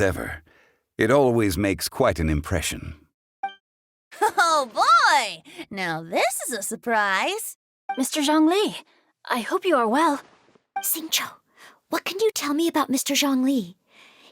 ever. It always makes quite an impression. Oh boy! Now this is a surprise. Mr. Zhongli, I hope you are well. Xingqiu, what can you tell me about Mr. Zhongli?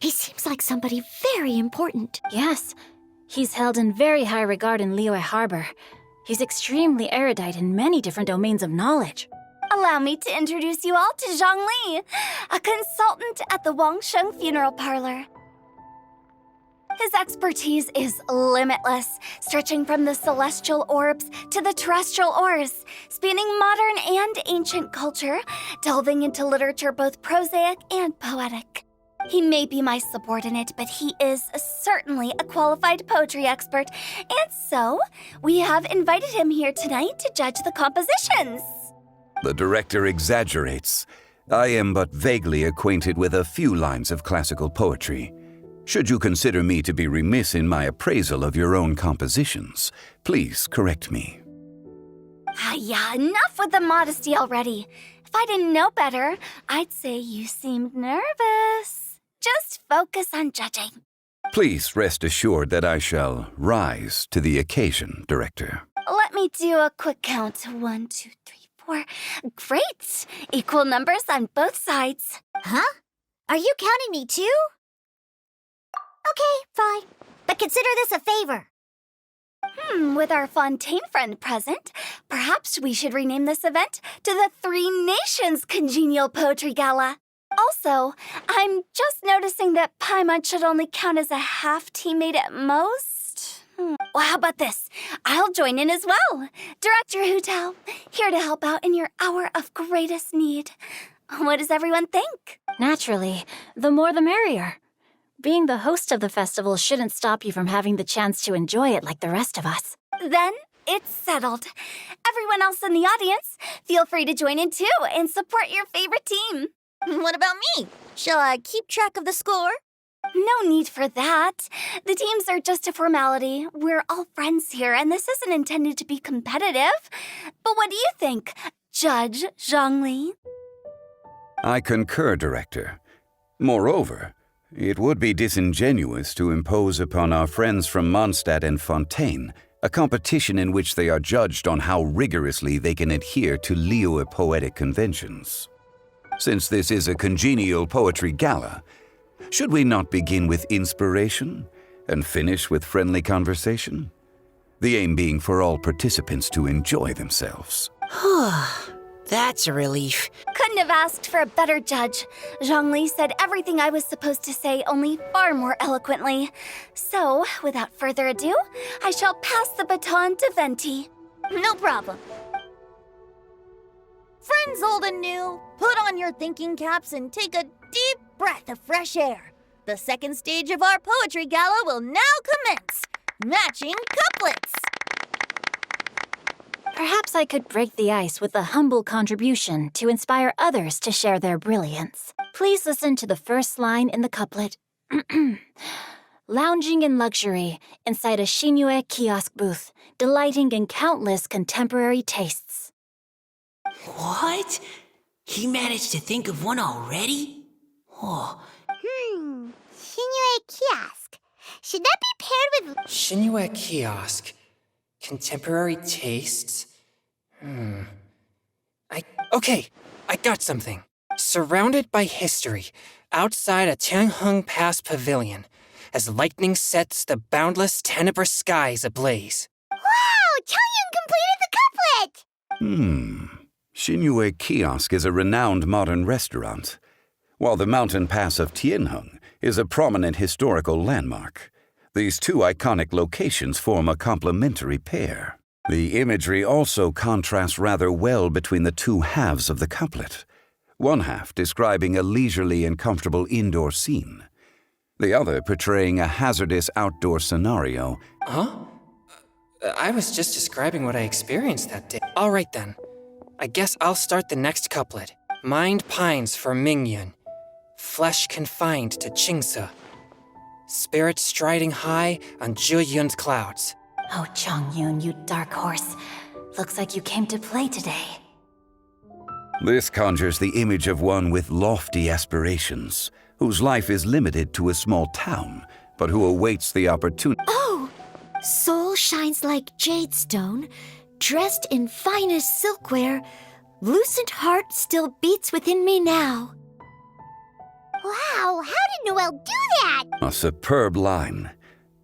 He seems like somebody very important. Yes, he's held in very high regard in Liyue Harbor. He's extremely erudite in many different domains of knowledge. Allow me to introduce you all to Zhongli, a consultant at the Wangsheng Funeral Parlor. His expertise is limitless, stretching from the celestial orbs to the terrestrial ores, spanning modern and ancient culture, delving into literature both prosaic and poetic. He may be my subordinate, but he is certainly a qualified poetry expert, and so we have invited him here tonight to judge the compositions. The director exaggerates. I am but vaguely acquainted with a few lines of classical poetry. Should you consider me to be remiss in my appraisal of your own compositions, please correct me. Yeah, enough with the modesty already. If I didn't know better, I'd say you seemed nervous. Just focus on judging. Please rest assured that I shall rise to the occasion, Director. Let me do a quick count. 1, 2, 3, 4. Great! Equal numbers on both sides. Huh? Are you counting me too? Okay, fine. But consider this a favor. With our Fontaine friend present, perhaps we should rename this event to the Three Nations Congenial Poetry Gala. Also, I'm just noticing that Paimon should only count as a half-teammate at most. Well, how about this? I'll join in as well. Director Hu Tao, here to help out in your hour of greatest need. What does everyone think? Naturally, the more the merrier. Being the host of the festival shouldn't stop you from having the chance to enjoy it like the rest of us. Then it's settled. Everyone else in the audience, feel free to join in too and support your favorite team. What about me? Shall I keep track of the score? No need for that. The teams are just a formality. We're all friends here, and this isn't intended to be competitive. But what do you think, Judge Zhongli? I concur, Director. Moreover, it would be disingenuous to impose upon our friends from Mondstadt and Fontaine a competition in which they are judged on how rigorously they can adhere to Liyue poetic conventions. Since this is a congenial poetry gala, should we not begin with inspiration and finish with friendly conversation? The aim being for all participants to enjoy themselves. That's a relief. Couldn't have asked for a better judge. Zhongli said everything I was supposed to say, only far more eloquently. So, without further ado, I shall pass the baton to Venti. No problem. Friends old and new, put on your thinking caps and take a deep breath of fresh air. The second stage of our poetry gala will now commence. Matching couplets. Perhaps I could break the ice with a humble contribution to inspire others to share their brilliance. Please listen to the first line in the couplet. Lounging in luxury inside a Xinyue kiosk booth, delighting in countless contemporary tastes. What? He managed to think of one already? Oh. Xinyue kiosk. Should that be paired with... Xinyue kiosk. Contemporary tastes? Okay, I got something. Surrounded by history, outside a Tianheng Pass pavilion, as lightning sets the boundless tenebrous skies ablaze. Wow! Changyun completed the couplet! Xinyue Kiosk is a renowned modern restaurant, while the mountain pass of Tianheng is a prominent historical landmark. These two iconic locations form a complementary pair. The imagery also contrasts rather well between the two halves of the couplet, one half describing a leisurely and comfortable indoor scene, the other portraying a hazardous outdoor scenario. Huh? I was just describing what I experienced that day. All right then. I guess I'll start the next couplet. Mind pines for Mingyun, flesh confined to Qingse, spirit striding high on Zheyun's clouds. Oh, Changyun, you dark horse. Looks like you came to play today. This conjures the image of one with lofty aspirations, whose life is limited to a small town, but who awaits the opportunity. Oh! Soul shines like jade stone, dressed in finest silkwear. Lucent heart still beats within me now. Wow, how did Noelle do that? A superb line.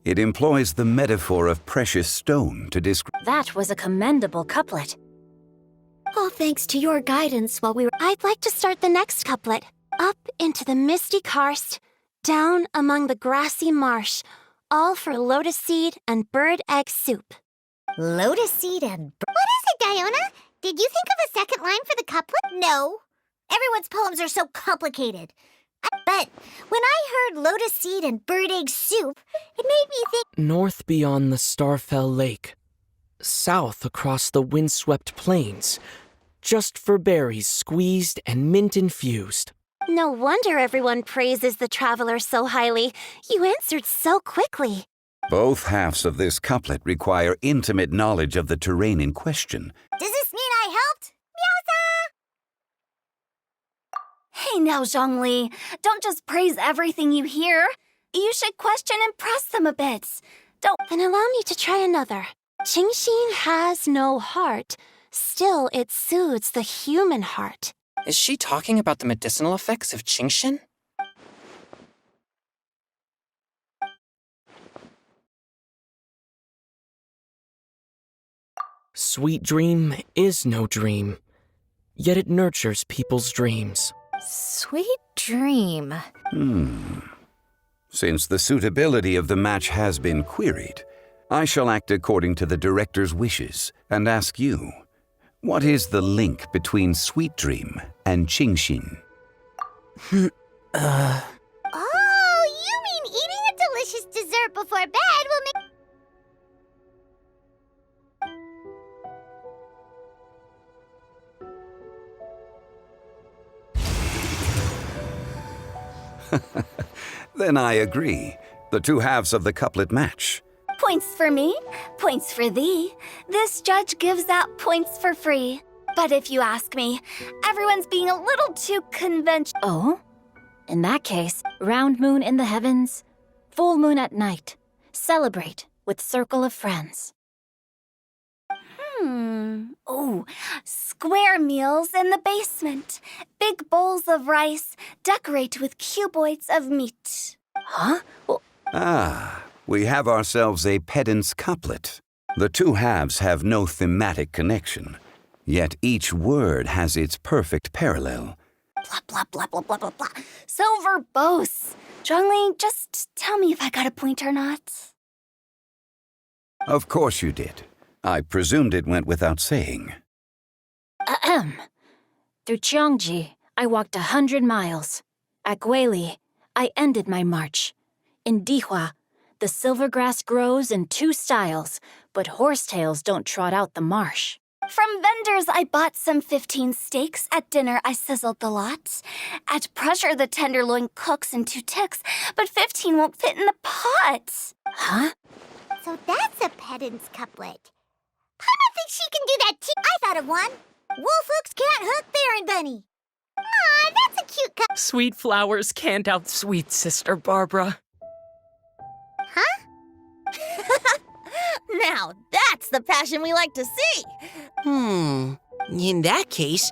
It employs the metaphor of precious stone to describe. That was a commendable couplet. All thanks to your guidance while we were... I'd like to start the next couplet. Up into the misty karst, down among the grassy marsh, all for lotus seed and bird egg soup. Lotus seed and... What is it, Diona? Did you think of a second line for the couplet? No. Everyone's poems are so complicated. But when I heard lotus seed and bird egg soup, it made me think... North beyond the Starfell Lake. South across the windswept plains. Just for berries squeezed and mint infused. No wonder everyone praises the traveler so highly. You answered so quickly. Both halves of this couplet require intimate knowledge of the terrain in question. Does this mean I helped? Meowza! Hey now, Zhongli, don't just praise everything you hear. You should question and press them a bit. Don't... Then allow me to try another. Qingxin has no heart. Still, it soothes the human heart. Is she talking about the medicinal effects of Qingxin? Sweet dream is no dream, yet it nurtures people's dreams. Sweet dream. Since the suitability of the match has been queried, I shall act according to the director's wishes and ask you, what is the link between Sweet Dream and Qingxin? Oh, you mean eating a delicious dessert before bed will make... Then I agree. The two halves of the couplet match. Points for me, points for thee. This judge gives out points for free. But if you ask me, everyone's being a little too conventional. Oh? In that case, round moon in the heavens, full moon at night. Celebrate with circle of friends. Oh, square meals in the basement. Big bowls of rice, decorate with cuboids of meat. Huh? Well, We have ourselves a pedant's couplet. The two halves have no thematic connection, yet each word has its perfect parallel. Blah, blah, blah, blah, blah, blah, blah. So verbose. Zhongli, just tell me if I got a point or not. Of course you did. I presumed it went without saying. ahem. Through Cheongji, I walked 100 miles. At Guili, I ended my march. In Dihua, the silver grass grows in 2 styles, but horsetails don't trot out the marsh. From vendors, I bought some 15 steaks. At dinner, I sizzled the lot. At pressure, the tenderloin cooks in 2 ticks, but 15 won't fit in the pot. Huh? So that's a pedant's couplet. Paimon thinks she can do that too. I thought of one. Wolf hooks can't hook Baron Bunny. Aw, that's a cute couplet. Sweet flowers can't outsweet Sister Barbara. Now that's the passion we like to see. In that case,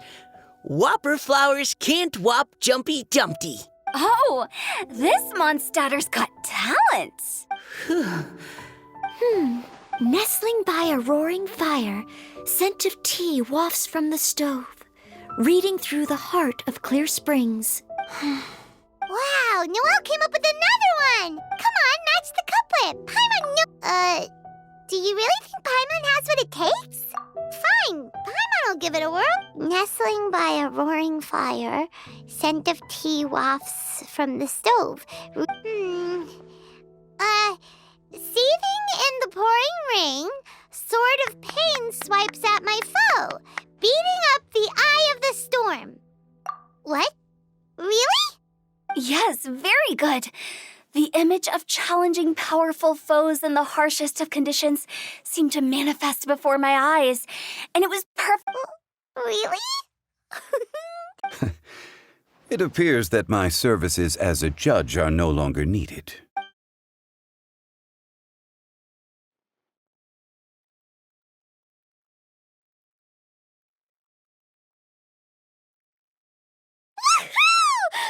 Whopper flowers can't whop Jumpy Dumpty. Oh, this monster's got talent. Nestling by a roaring fire, scent of tea wafts from the stove, reading through the heart of clear springs. Wow, Noelle came up with another one. Come on, match the couplet. Paimon, no... do you really think Paimon has what it takes? Fine, Paimon will give it a whirl. Nestling by a roaring fire, scent of tea wafts from the stove. Seething in the pouring rain, sword of pain swipes at my foe, beating up the eye of the storm. What? Really? Yes, very good. The image of challenging powerful foes in the harshest of conditions seemed to manifest before my eyes, and it was perfect. Really? It appears that my services as a judge are no longer needed.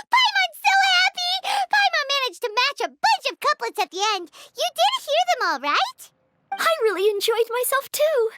Paimon's so happy! Paimon managed to match a bunch of couplets at the end. You did hear them all, right? I really enjoyed myself too.